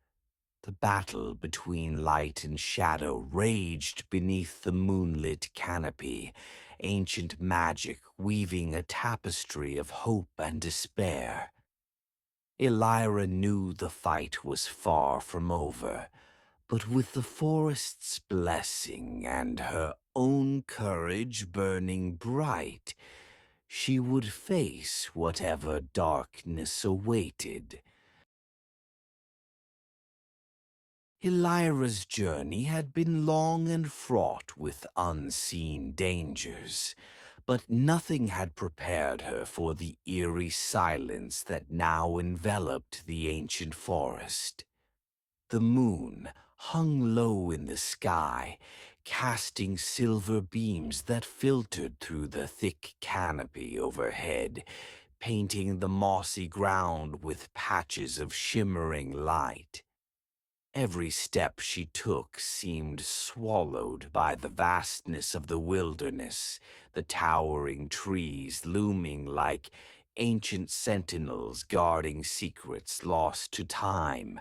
The battle between light and shadow raged beneath the moonlit canopy, ancient magic weaving a tapestry of hope and despair. Elira knew the fight was far from over, but with the forest's blessing and her own courage burning bright, she would face whatever darkness awaited. Elira's journey had been long and fraught with unseen dangers, but nothing had prepared her for the eerie silence that now enveloped the ancient forest. The moon hung low in the sky, casting silver beams that filtered through the thick canopy overhead, painting the mossy ground with patches of shimmering light. Every step she took seemed swallowed by the vastness of the wilderness, the towering trees looming like ancient sentinels guarding secrets lost to time.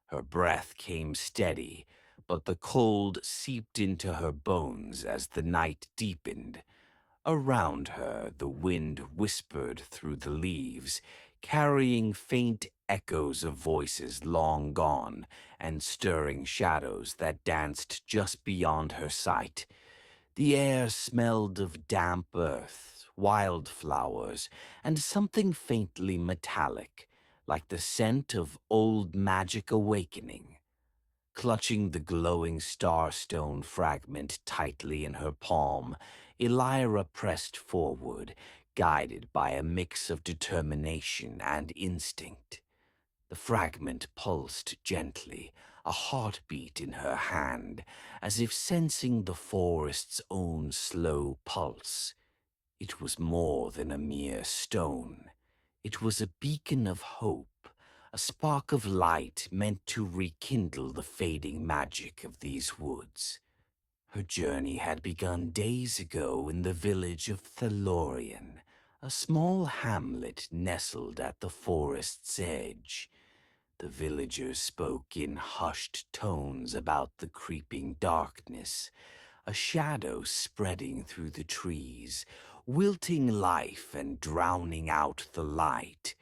Her breath came steady, but the cold seeped into her bones as the night deepened. Around her, the wind whispered through the leaves, carrying faint echoes of voices long gone and stirring shadows that danced just beyond her sight. The air smelled of damp earth, wildflowers, and something faintly metallic, like the scent of old magic awakening. Clutching the glowing starstone fragment tightly in her palm, Elira pressed forward, guided by a mix of determination and instinct. The fragment pulsed gently, a heartbeat in her hand, as if sensing the forest's own slow pulse. It was more than a mere stone. It was a beacon of hope, a spark of light meant to rekindle the fading magic of these woods. Her journey had begun days ago in the village of Thalorian, a small hamlet nestled at the forest's edge. The villagers spoke in hushed tones about the creeping darkness, a shadow spreading through the trees, wilting life and drowning out the light.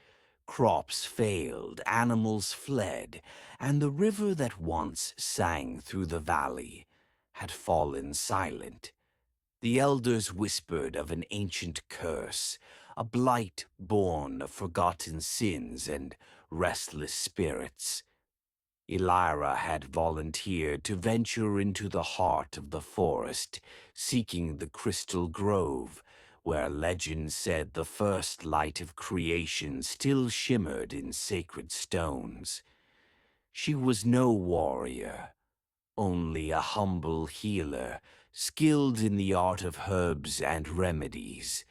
Crops failed, animals fled, and the river that once sang through the valley had fallen silent. The elders whispered of an ancient curse, a blight born of forgotten sins and restless spirits. Elira had volunteered to venture into the heart of the forest, seeking the crystal grove, where legend said the first light of creation still shimmered in sacred stones. She was no warrior, only a humble healer, skilled in the art of herbs and remedies,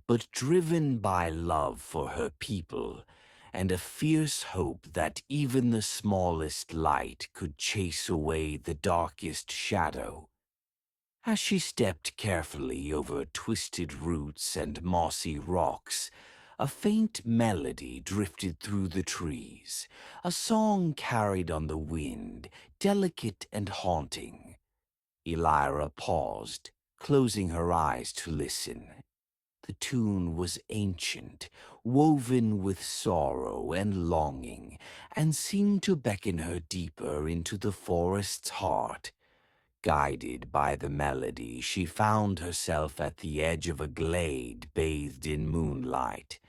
but driven by love for her people and a fierce hope that even the smallest light could chase away the darkest shadow. As she stepped carefully over twisted roots and mossy rocks, a faint melody drifted through the trees, a song carried on the wind, delicate and haunting. Elira paused, closing her eyes to listen. The tune was ancient, woven with sorrow and longing, and seemed to beckon her deeper into the forest's heart. Guided by the melody, she found herself at the edge of a glade bathed in moonlight.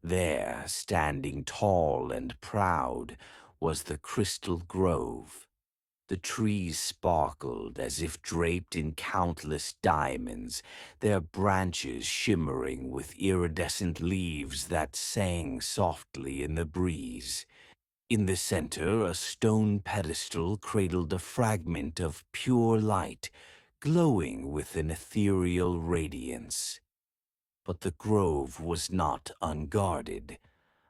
There, standing tall and proud, was the crystal grove. The trees sparkled as if draped in countless diamonds, their branches shimmering with iridescent leaves that sang softly in the breeze. In the center, a stone pedestal cradled a fragment of pure light, glowing with an ethereal radiance. But the grove was not unguarded.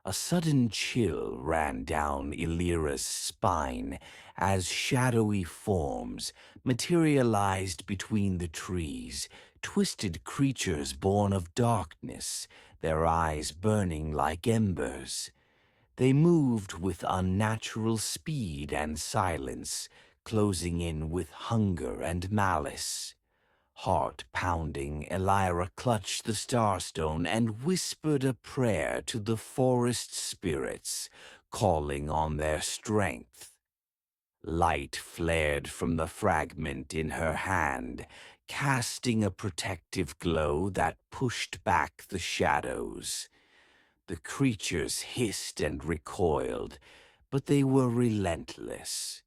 A sudden chill ran down Elira's spine as shadowy forms materialized between the trees, twisted creatures born of darkness, their eyes burning like embers. They moved with unnatural speed and silence, closing in with hunger and malice. Heart pounding, Elira clutched the starstone and whispered a prayer to the forest spirits, calling on their strength. Light flared from the fragment in her hand, casting a protective glow that pushed back the shadows. The creatures hissed and recoiled, but they were relentless.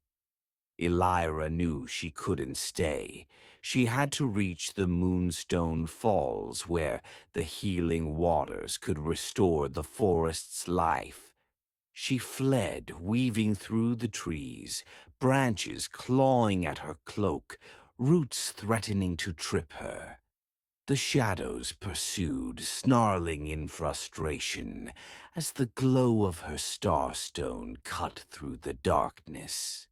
Elira knew she couldn't stay. She had to reach the Moonstone Falls where the healing waters could restore the forest's life. She fled, weaving through the trees, branches clawing at her cloak, roots threatening to trip her. The shadows pursued, snarling in frustration, as the glow of her starstone cut through the darkness.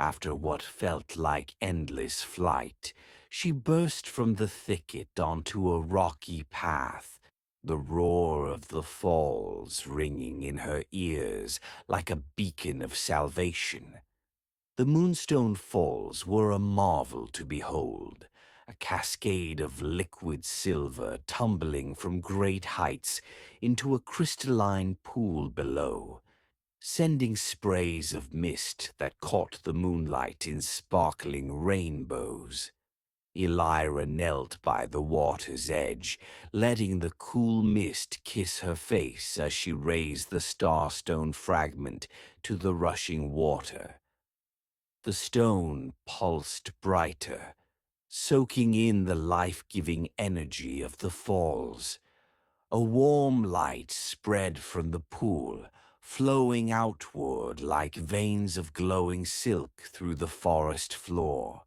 After what felt like endless flight, she burst from the thicket onto a rocky path, the roar of the falls ringing in her ears like a beacon of salvation. The Moonstone Falls were a marvel to behold, a cascade of liquid silver tumbling from great heights into a crystalline pool below, sending sprays of mist that caught the moonlight in sparkling rainbows. Elira knelt by the water's edge, letting the cool mist kiss her face as she raised the starstone fragment to the rushing water. The stone pulsed brighter, soaking in the life-giving energy of the falls. A warm light spread from the pool, flowing outward like veins of glowing silk through the forest floor.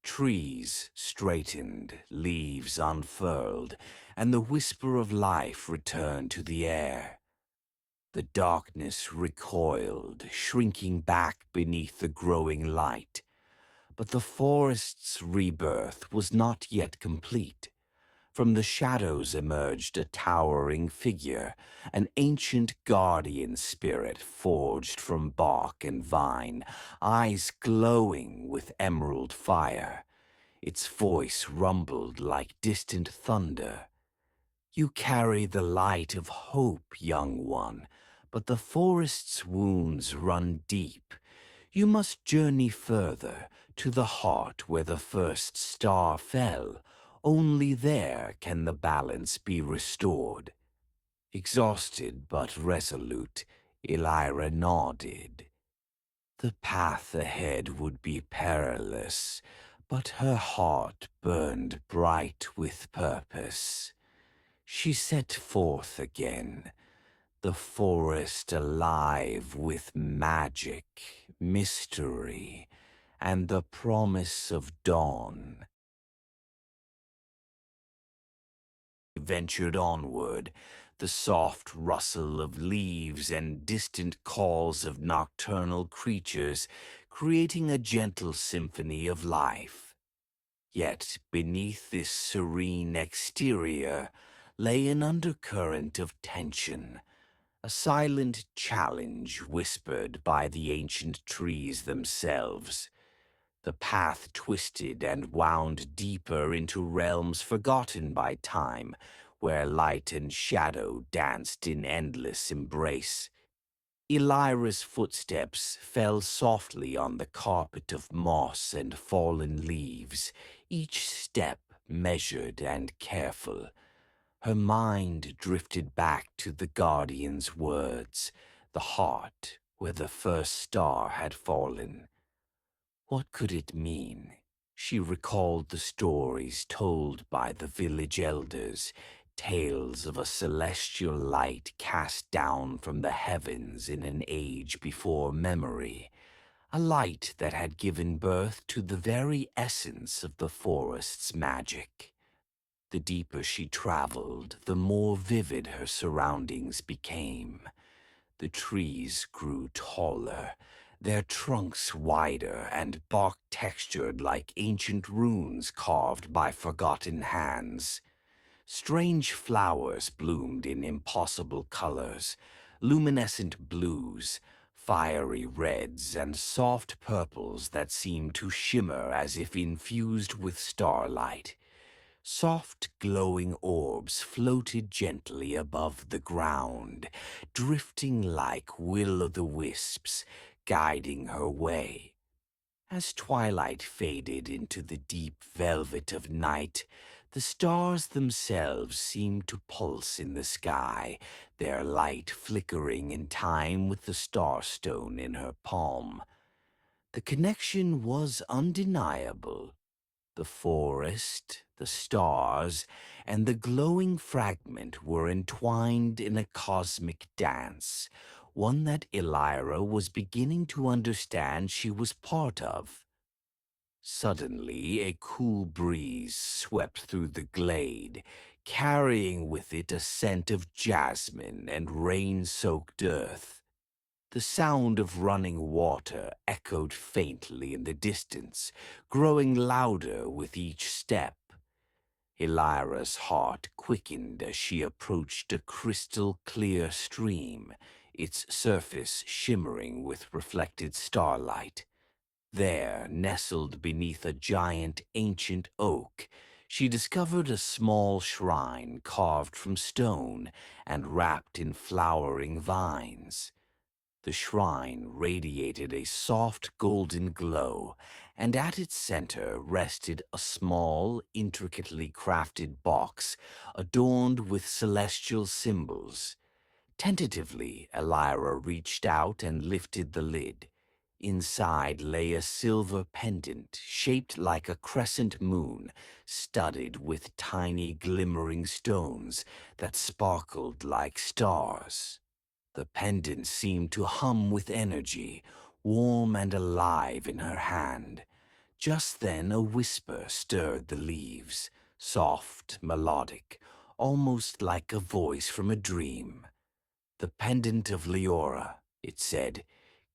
Trees straightened, leaves unfurled, and the whisper of life returned to the air. The darkness recoiled, shrinking back beneath the growing light. But the forest's rebirth was not yet complete. From the shadows emerged a towering figure, an ancient guardian spirit forged from bark and vine, eyes glowing with emerald fire. Its voice rumbled like distant thunder. "You carry the light of hope, young one, but the forest's wounds run deep. You must journey further, to the heart where the first star fell. Only there can the balance be restored." Exhausted but resolute, Elira nodded. The path ahead would be perilous, but her heart burned bright with purpose. She set forth again, the forest alive with magic, mystery, and the promise of dawn. Ventured onward, the soft rustle of leaves and distant calls of nocturnal creatures creating a gentle symphony of life. Yet beneath this serene exterior lay an undercurrent of tension, a silent challenge whispered by the ancient trees themselves. The path twisted and wound deeper into realms forgotten by time, where light and shadow danced in endless embrace. Elira's footsteps fell softly on the carpet of moss and fallen leaves, each step measured and careful. Her mind drifted back to the Guardian's words, the heart where the first star had fallen. What could it mean? She recalled the stories told by the village elders, tales of a celestial light cast down from the heavens in an age before memory, a light that had given birth to the very essence of the forest's magic. The deeper she traveled, the more vivid her surroundings became. The trees grew taller, their trunks wider and bark textured like ancient runes carved by forgotten hands. Strange flowers bloomed in impossible colors, luminescent blues, fiery reds, and soft purples that seemed to shimmer as if infused with starlight. Soft glowing orbs floated gently above the ground, drifting like will-o'-the-wisps, guiding her way. As twilight faded into the deep velvet of night, the stars themselves seemed to pulse in the sky, their light flickering in time with the starstone in her palm. The connection was undeniable. The forest, the stars, and the glowing fragment were entwined in a cosmic dance, one that Elira was beginning to understand she was part of. Suddenly, a cool breeze swept through the glade, carrying with it a scent of jasmine and rain-soaked earth. The sound of running water echoed faintly in the distance, growing louder with each step. Elira's heart quickened as she approached a crystal-clear stream, its surface shimmering with reflected starlight. There, nestled beneath a giant ancient oak, she discovered a small shrine carved from stone and wrapped in flowering vines. The shrine radiated a soft golden glow, and at its center rested a small, intricately crafted box adorned with celestial symbols. Tentatively, Elira reached out and lifted the lid. Inside lay a silver pendant shaped like a crescent moon, studded with tiny glimmering stones that sparkled like stars. The pendant seemed to hum with energy, warm and alive in her hand. Just then a whisper stirred the leaves, soft, melodic, almost like a voice from a dream. "The pendant of Leora," it said,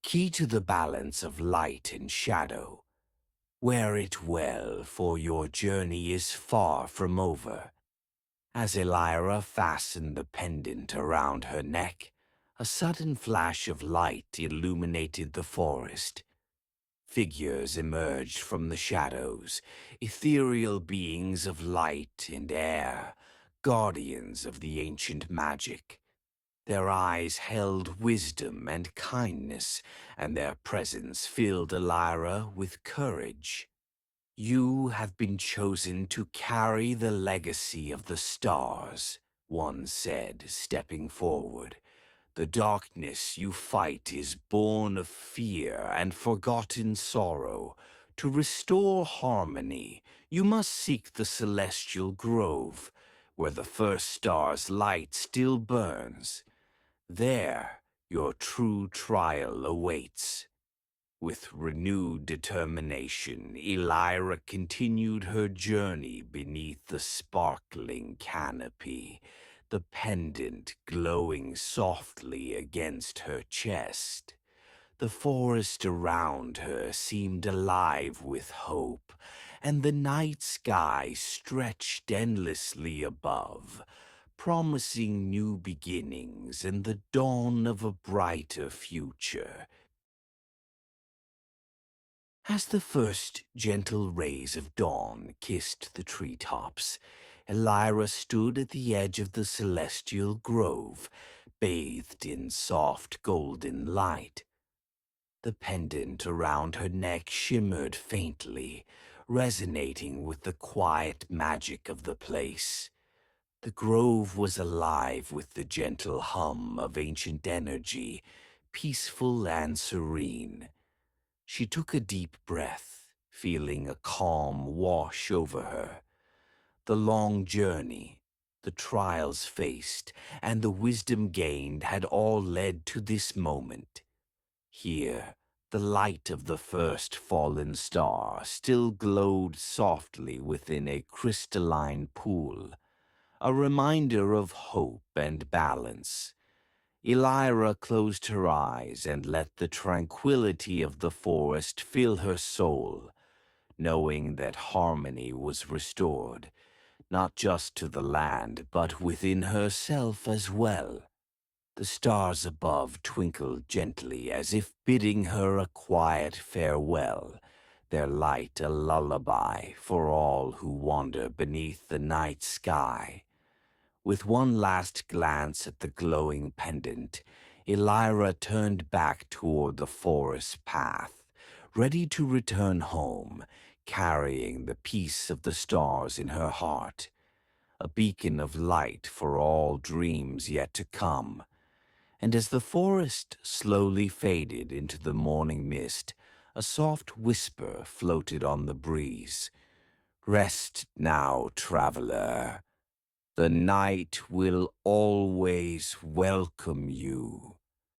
"key to the balance of light and shadow. Wear it well, for your journey is far from over." As Elira fastened the pendant around her neck, a sudden flash of light illuminated the forest. Figures emerged from the shadows, ethereal beings of light and air, guardians of the ancient magic. Their eyes held wisdom and kindness, and their presence filled Elira with courage. "You have been chosen to carry the legacy of the stars," one said, stepping forward. The darkness you fight is born of fear and forgotten sorrow. To restore harmony, you must seek the celestial grove, where the first star's light still burns. There, your true trial awaits. With renewed determination, Elira continued her journey beneath the sparkling canopy, the pendant glowing softly against her chest. The forest around her seemed alive with hope, and the night sky stretched endlessly above, promising new beginnings and the dawn of a brighter future. As the first gentle rays of dawn kissed the treetops, Elira stood at the edge of the celestial grove, bathed in soft golden light. The pendant around her neck shimmered faintly, resonating with the quiet magic of the place. The grove was alive with the gentle hum of ancient energy, peaceful and serene. She took a deep breath, feeling a calm wash over her. The long journey, the trials faced, and the wisdom gained had all led to this moment. Here, the light of the first fallen star still glowed softly within a crystalline pool, a reminder of hope and balance. Elira closed her eyes and let the tranquility of the forest fill her soul, knowing that harmony was restored, not just to the land, but within herself as well. The stars above twinkled gently as if bidding her a quiet farewell, their light a lullaby for all who wander beneath the night sky. With one last glance at the glowing pendant, Elira turned back toward the forest path, ready to return home, carrying the peace of the stars in her heart, a beacon of light for all dreams yet to come. And as the forest slowly faded into the morning mist, a soft whisper floated on the breeze. "Rest now, traveler. The night will always welcome you."